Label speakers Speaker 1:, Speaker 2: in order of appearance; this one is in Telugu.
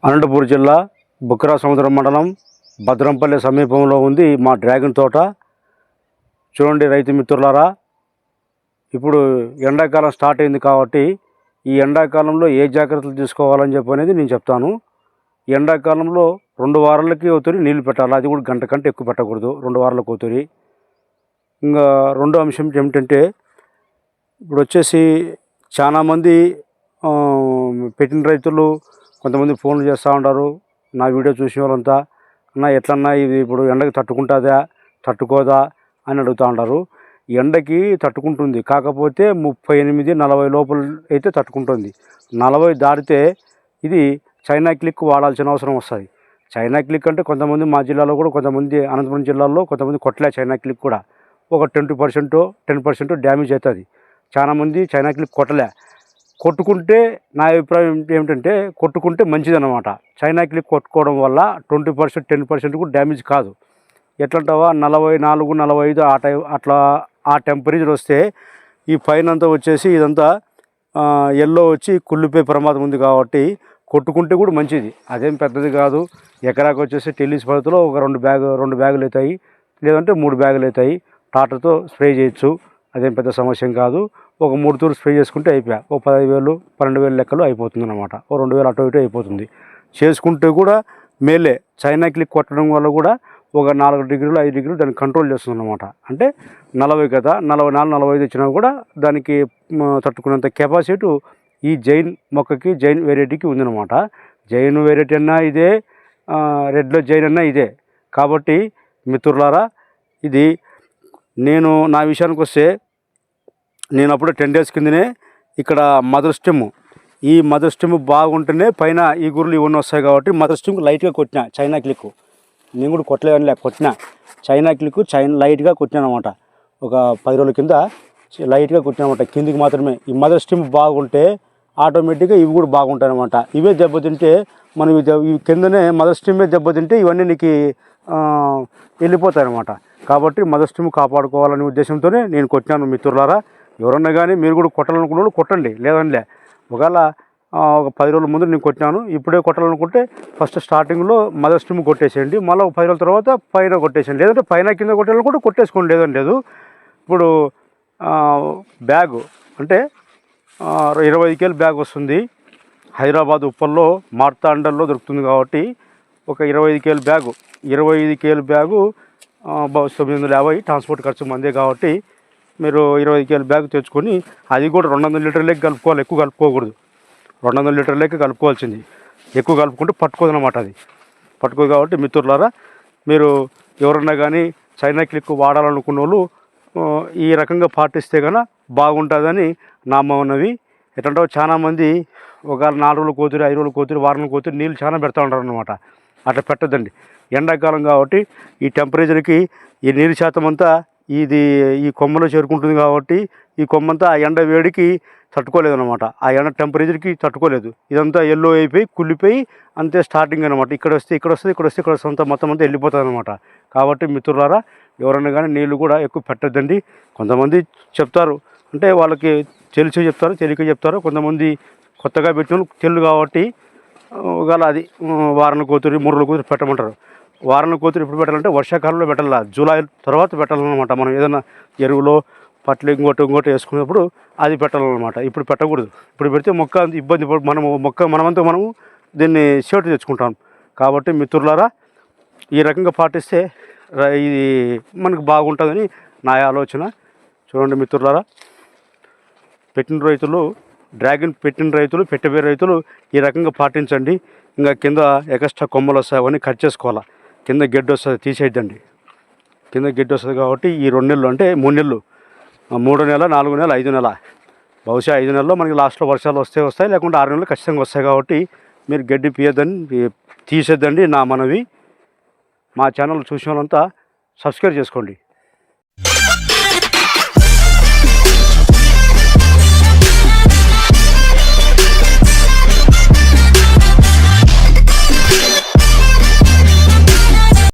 Speaker 1: అనంతపురం జిల్లా బుక్కరా సముద్రం మండలం భద్రంపల్లి సమీపంలో ఉంది మా డ్రాగన్ తోట. చూడండి రైతు మిత్రులారా, ఇప్పుడు ఎండాకాలం స్టార్ట్ అయింది కాబట్టి ఈ ఎండాకాలంలో ఏ జాగ్రత్తలు తీసుకోవాలని చెప్పనేది నేను చెప్తాను. ఎండాకాలంలో 2 వారాలకి ఒకసారి నీళ్లు పెట్టాలి, అది కూడా గంట కంటే ఎక్కువ పెట్టకూడదు, 2 వారాలకు ఒకసారి. ఇంకా రెండో అంశం ఏమిటంటే, ఇప్పుడు వచ్చేసి చాలామంది పెట్టిన రైతులు కొంతమంది ఫోన్లు చేస్తూ ఉంటారు. నా వీడియో చూసిన వాళ్ళంతా, అన్న ఎట్లన్నా ఇది ఇప్పుడు ఎండకి తట్టుకుంటుందా తట్టుకోదా అని అడుగుతూ ఉంటారు. ఎండకి తట్టుకుంటుంది, కాకపోతే 38-40 లోపల అయితే తట్టుకుంటుంది. 40 దాటితే ఇది చైనా క్లిక్ వాడాల్సిన అవసరం వస్తుంది. చైనా క్లిక్ అంటే కొంతమంది మా జిల్లాలో కూడా, కొంతమంది అనంతపురం జిల్లాలో కొంతమంది కొట్టలే చైనా క్లిక్ కూడా. ఒక 10% డ్యామేజ్ అవుతుంది. చాలామంది చైనా క్లిక్ కొట్టలే. కొట్టుకుంటే నా అభిప్రాయం ఏమిటంటే, కొట్టుకుంటే మంచిదన్నమాట. చైనా క్లిక్ కొట్టుకోవడం వల్ల 10% కూడా డ్యామేజ్ కాదు. ఎట్లంటావా 44-45 అట్లా ఆ టెంపరేచర్ వస్తే ఈ పైన అంతా వచ్చేసి ఇదంతా ఎల్లో వచ్చి కుళ్ళిపోయే ప్రమాదం ఉంది. కాబట్టి కొట్టుకుంటే కూడా మంచిది, అదేం పెద్దది కాదు. ఎకరాకు వచ్చేసి టెల్లిస్ పద్ధతిలో ఒక 2 బ్యాగులు అవుతాయి, లేదంటే 3 బ్యాగులు అవుతాయి. టాటర్తో స్ప్రే చేయొచ్చు, అదేం పెద్ద సమస్య కాదు. ఒక 3 తూర్లు స్ప్రే చేసుకుంటే అయిపోయా, ఓ 15,000-12,000 లెక్కలు అయిపోతుంది అన్నమాట. ఓ 2,000 అటు ఇటు అయిపోతుంది. చేసుకుంటే కూడా మేలే. చైనా క్లిక్ కొట్టడం వల్ల కూడా ఒక 4 డిగ్రీలు 5 డిగ్రీలు దాన్ని కంట్రోల్ చేస్తుంది అన్నమాట. అంటే 40 కదా, 44-45 వచ్చినా కూడా దానికి తట్టుకునేంత కెపాసిటీ ఈ జైన్ మొక్కకి, జైన్ వెరైటీకి ఉందన్నమాట. జైన్ వెరైటీ అన్నా ఇదే, రెడ్లో జైన్ అన్నా ఇదే. కాబట్టి మిత్రులారా, ఇది నేను నా విషయానికి వస్తే, నేను అప్పుడు 10 డేస్ కిందనే ఇక్కడ మదర్ స్టెమ్, ఈ మదర్ స్టెమ్ బాగుంటేనే పైన ఈ గుర్రులు ఇవన్నీ వస్తాయి. కాబట్టి మదర్ స్టెమ్కి లైట్గా కొట్టిన చైనా క్లిక్. నేను కూడా కొట్టలేదని కొట్టిన చైనా క్లిక్, లైట్గా కొట్టినా అనమాట. ఒక 10 రోజుల కింద లైట్గా కొట్టిన అనమాట, కిందికి మాత్రమే. ఈ మదర్ స్టెమ్ బాగుంటే ఆటోమేటిక్గా ఇవి కూడా బాగుంటాయి అనమాట. ఇవే దెబ్బతింటే మనం ఈ కిందనే మదర్ స్టెమ్మే దెబ్బతింటే ఇవన్నీ నీకు వెళ్ళిపోతాయి అనమాట. కాబట్టి మదర్ స్టెమ్ కాపాడుకోవాలనే ఉద్దేశంతోనే నేను కొట్టినాను మిత్రులారా. ఎవరన్నా కానీ మీరు కూడా కొట్టాలనుకున్న వాళ్ళు కొట్టండి, లేదంటే ఒకవేళ ఒక 10 రోజుల ముందు నేను కొట్టినాను. ఇప్పుడే కొట్టాలనుకుంటే ఫస్ట్ స్టార్టింగ్లో మదర్ స్టెమ్ కొట్టేసేయండి, మళ్ళీ ఒక 10 రోజుల తర్వాత పైన కొట్టేసేయండి, లేదంటే పైన కింద కొట్టాలనుకుంటే కొట్టేసుకోండి, లేదని లేదు. ఇప్పుడు బ్యాగు అంటే 25 కేల బ్యాగ్ వస్తుంది. హైదరాబాద్ ఉప్పల్లో మార్తాండల్లో దొరుకుతుంది. కాబట్టి ఒక 25 కేల బ్యాగు, 25 కేల బ్యాగు 950 ట్రాన్స్పోర్ట్ ఖర్చు మందే. కాబట్టి మీరు 25 కేల బ్యాగ్ తెచ్చుకొని, అది కూడా 200 లీటర్లకి కలుపుకోవాలి, ఎక్కువ కలుపుకోకూడదు. 200 లీటర్లకి కలుపుకోవాల్సింది. ఎక్కువ కలుపుకుంటే పట్టుకోదనమాట, అది పట్టుకోదు. కాబట్టి మిత్రులారా, మీరు ఎవరన్నా కానీ చైనా క్లిక్ వాడాలనుకున్న వాళ్ళు ఈ రకంగా పాటిస్తే కనుక బాగుంటుందని నా మనవి. ఎట్లంటే చాలామంది ఒక 4 రోజులు కోతురు, 5 రోజులు కోతురు, వారం కోతురు నీళ్ళు చాలా పెడతా ఉంటారు అనమాట. అట్లా పెట్టద్దండి. ఎండాకాలం కాబట్టి ఈ టెంపరేచర్కి ఈ నీరు శాతం అంతా ఈ కొమ్మలో చేరుకుంటుంది. కాబట్టి ఈ కొమ్మంతా ఆ ఎండ వేడికి తట్టుకోలేదు అనమాట, ఆ ఎండ టెంపరేచర్కి తట్టుకోలేదు. ఇదంతా ఎల్లో అయిపోయి కుళ్ళిపోయి అంతే స్టార్టింగ్ అనమాట. ఇక్కడ వస్తే అంతా మొత్తం అంతా వెళ్ళిపోతుంది అనమాట. కాబట్టి మిత్రులారా, ఎవరైనా కానీ నీళ్ళు కూడా ఎక్కువ పెట్టద్దండి. కొంతమంది చెప్తారు, అంటే వాళ్ళకి తెలిసి చెప్తారు, తెలియక చెప్తారు. కొంతమంది కొత్తగా పెట్టిన తెలు కాబట్టి ఒకవేళ అది వారం కోతురు, 3 రోజుల కోతురు పెట్టమంటారు. వారం కోతురు ఎప్పుడు పెట్టాలంటే వర్షాకాలంలో పెట్టాలి, జూలై తర్వాత పెట్టాలన్నమాట. మనం ఏదైనా ఎరువులో పట్లు ఇంకోటి వేసుకున్నప్పుడు అది పెట్టాలన్నమాట. ఇప్పుడు పెట్టకూడదు. ఇప్పుడు పెడితే మొక్క ఇబ్బంది, మనమంతా మనము దీన్ని సేటు తెచ్చుకుంటాం. కాబట్టి మిత్రులారా, ఈ రకంగా పాటిస్తే ఇది మనకు బాగుంటుందని నా ఆలోచన. చూడండి మిత్రులారా, డ్రాగన్ పెట్టిన రైతులు, పెట్టబోయే రైతులు ఈ రకంగా పాటించండి. ఇంకా కింద ఎక్స్ట్రా కొమ్మలు వస్తాయి, అవన్నీ కట్ చేసుకోవాలా. కింద గడ్డి వస్తుంది, తీసేయద్దండి. కింద గడ్డి వస్తుంది కాబట్టి ఈ 2 నెలలు అంటే 3 నెలలు, 3వ నెల, 4వ నెల, 5వ నెల, బహుశా 5 నెలల్లో మనకి లాస్ట్లో వర్షాలు వస్తాయి, లేకుంటే 6 నెలలు ఖచ్చితంగా వస్తాయి. కాబట్టి మీరు గడ్డి తీసేద్దండి నా మనవి. మా ఛానల్ చూసిన వాళ్ళంతా సబ్స్క్రైబ్ చేసుకోండి.